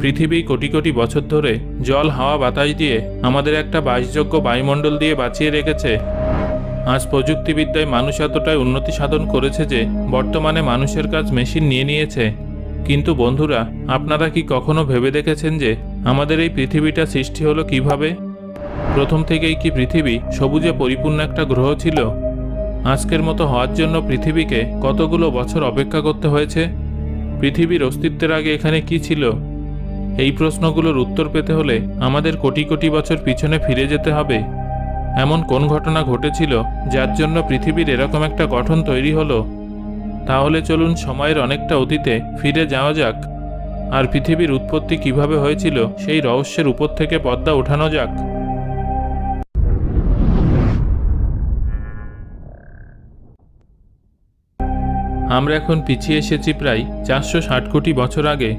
পৃথিবী কোটি কোটি বছর ধরে জল, হাওয়া, বাতাস দিয়ে আমাদের একটা বাসযোগ্য বায়ুমণ্ডল দিয়ে বাঁচিয়ে রেখেছে। আজ প্রযুক্তিবিদ্যায় মানুষ এতটাই উন্নতি সাধন করেছে যে বর্তমানে মানুষের কাজ মেশিন নিয়ে নিয়েছে। কিন্তু বন্ধুরা, আপনারা কি কখনো ভেবে দেখেছেন যে আমাদের এই পৃথিবীটা সৃষ্টি হলো কিভাবে? প্রথম থেকেই কি পৃথিবী সবুজে পরিপূর্ণ একটা গ্রহ ছিল? আজকের মতো হওয়ার জন্য পৃথিবীকে কতগুলো বছর অপেক্ষা করতে হয়েছে? পৃথিবীর অস্তিত্বের আগে এখানে কি ছিল? এই প্রশ্নগুলোর উত্তর পেতে হলে আমাদের কোটি কোটি বছর পিছনে ফিরে যেতে হবে। এমন কোন ঘটনা ঘটেছিল যার জন্য পৃথিবীর এরকম একটা গঠন তৈরি হলো? তাহলে চলুন সময়ের অনেকটা অতীতে ফিরে যাওয়া যাক, আর পৃথিবীর উৎপত্তি কিভাবে হয়েছিল সেই রহস্যের উপর থেকে পর্দা ওঠানো যাক। আমরা এখন পিছিয়ে এসেছি প্রায় 460 কোটি বছর আগে।